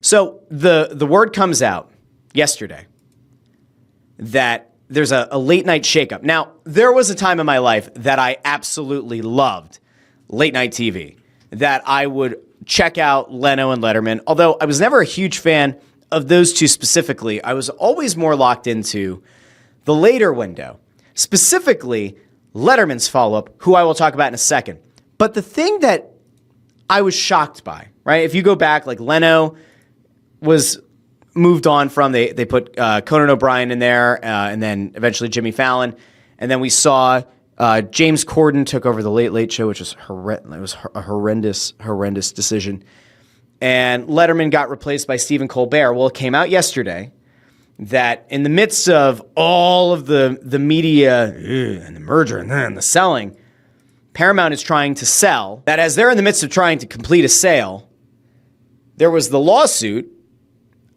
So the word comes out yesterday that there's a late night shakeup. Now, there was a time in my life that I absolutely loved late night TV, that I would check out Leno and Letterman. Although I was never a huge fan of those two specifically, I was always more locked into the later window, specifically Letterman's follow-up, who I will talk about in a second. But the thing that I was shocked by, right? If you go back, like Leno was moved on from, they put Conan O'Brien in there, and then eventually Jimmy Fallon. And then we saw James Corden took over the Late Late Show, which was a horrendous decision. And Letterman got replaced by Stephen Colbert. Well, it came out yesterday that in the midst of all of the media and the merger and then the selling, Paramount is trying to sell. That as they're in the midst of trying to complete a sale, there was the lawsuit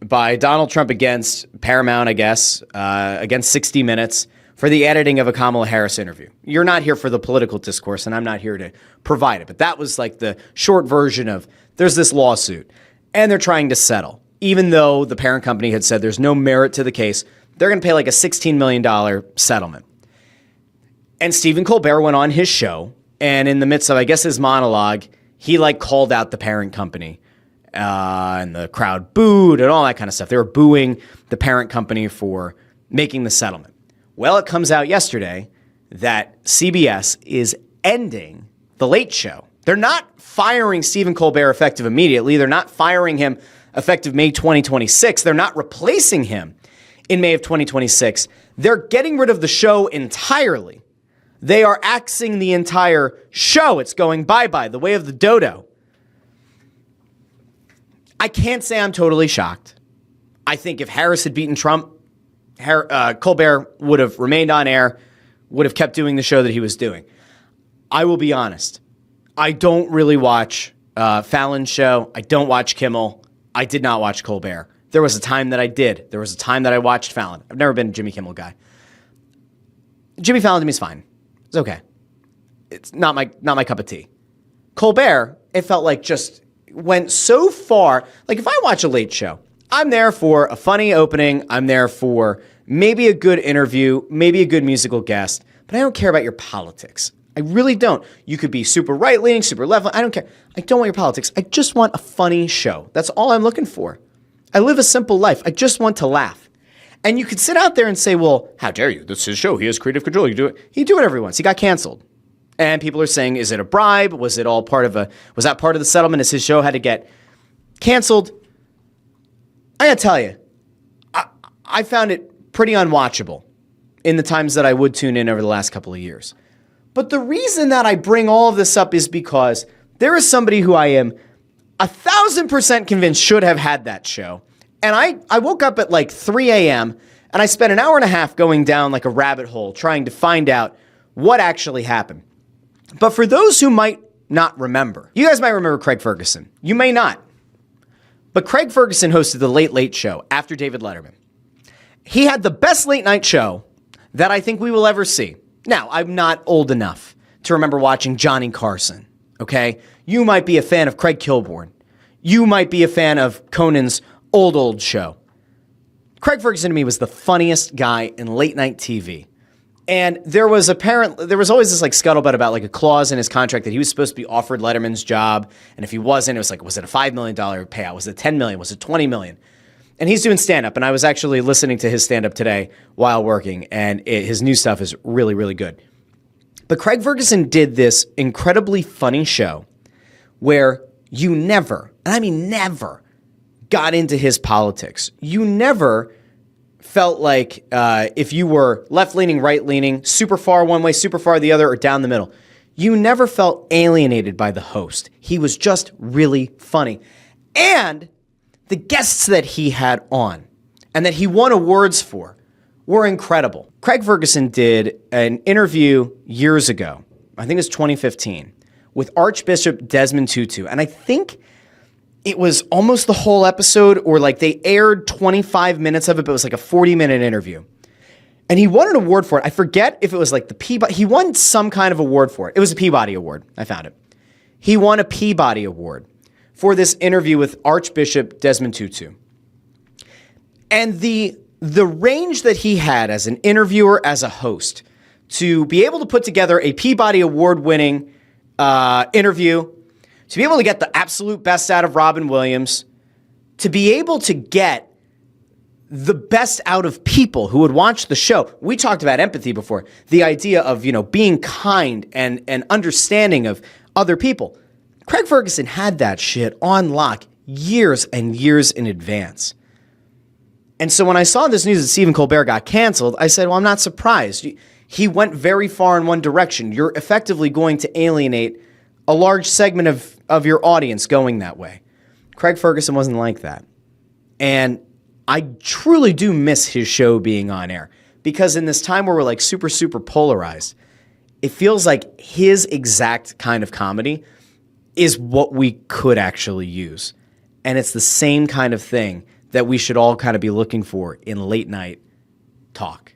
by Donald Trump against Paramount, I guess, against 60 Minutes for the editing of a Kamala Harris interview. You're not here for the political discourse, and I'm not here to provide it. But that was like the short version of there's this lawsuit, and they're trying to settle. Even though the parent company had said there's no merit to the case, they're going to pay like a $16 million settlement. And Stephen Colbert went on his show, and in the midst of, I guess, his monologue, he like called out the parent company. And the crowd booed and all that kind of stuff. They were booing the parent company for making the settlement. Well, it comes out yesterday that CBS is ending The Late Show. They're not firing Stephen Colbert effective immediately. They're not firing him effective May 2026. They're not replacing him in May of 2026. They're getting rid of the show entirely. They are axing the entire show. It's going bye-bye, the way of the dodo. I can't say I'm totally shocked. I think if Harris had beaten Trump, Colbert would have remained on air, would have kept doing the show that he was doing. I will be honest. I don't really watch Fallon's show. I don't watch Kimmel. I did not watch Colbert. There was a time that I did. There was a time that I watched Fallon. I've never been a Jimmy Kimmel guy. Jimmy Fallon to me is fine. It's okay. It's not my cup of tea. Colbert, it felt like just went so far. Like if I watch a late show, I'm there for a funny opening. I'm there for maybe a good interview, maybe a good musical guest, but I don't care about your politics. I really don't. You could be super right-leaning, super left. I don't care. I don't want your politics. I just want a funny show. That's all I'm looking for. I live a simple life. I just want to laugh. And you could sit out there and say, well, how dare you? This is his show. He has creative control. You do it. He'd do it every once. He got canceled. And people are saying, is it a bribe? Was that part of the settlement as his show had to get canceled? I gotta tell you, I found it pretty unwatchable in the times that I would tune in over the last couple of years. But the reason that I bring all of this up is because there is somebody who I am 1,000% convinced should have had that show. And I woke up at like 3 a.m. and I spent an hour and a half going down like a rabbit hole trying to find out what actually happened. But for those who might not remember, you guys might remember Craig Ferguson. You may not. But Craig Ferguson hosted the Late Late Show after David Letterman. He had the best late night show that I think we will ever see. Now, I'm not old enough to remember watching Johnny Carson, okay? You might be a fan of Craig Kilborn. You might be a fan of Conan's old show. Craig Ferguson to me was the funniest guy in late night TV. And there was always this like scuttlebutt about like a clause in his contract that he was supposed to be offered Letterman's job. And if he wasn't, it was like, was it a $5 million payout? Was it $10 million? Was it $20 million? And he's doing stand-up. And I was actually listening to his stand-up today while working. And his new stuff is really, really good. But Craig Ferguson did this incredibly funny show where you never, and I mean never, got into his politics. You never felt like if you were left-leaning, right-leaning, super far one way, super far the other, or down the middle, you never felt alienated by the host. He was just really funny. And the guests that he had on and that he won awards for were incredible. Craig Ferguson did an interview years ago, I think it was 2015, with Archbishop Desmond Tutu. And I think it was almost the whole episode, or like they aired 25 minutes of it, but it was like a 40-minute interview. And he won an award for it. I forget if it was like the Peabody. He won some kind of award for it. It was a Peabody Award. I found it. He won a Peabody Award for this interview with Archbishop Desmond Tutu. And the range that he had as an interviewer, as a host, to be able to put together a Peabody Award-winning interview, to be able to get the absolute best out of Robin Williams, to be able to get the best out of people who would watch the show. We talked about empathy before, the idea of, being kind and understanding of other people. Craig Ferguson had that shit on lock years and years in advance. And so when I saw this news that Stephen Colbert got canceled, I said, well, I'm not surprised. He went very far in one direction. You're effectively going to alienate a large segment of your audience going that way. Craig Ferguson wasn't like that. And I truly do miss his show being on air, because in this time where we're like super, super polarized, it feels like his exact kind of comedy is what we could actually use. And it's the same kind of thing that we should all kind of be looking for in late night talk.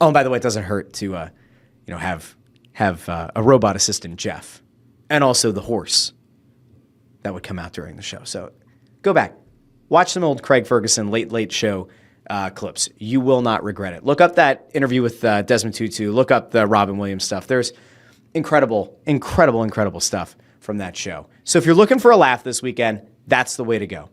Oh, and by the way, it doesn't hurt to have a robot assistant, Jeff, and also the horse that would come out during the show. So go back. Watch some old Craig Ferguson late show clips. You will not regret it. Look up that interview with Desmond Tutu. Look up the Robin Williams stuff. There's incredible stuff from that show. So if you're looking for a laugh this weekend, that's the way to go.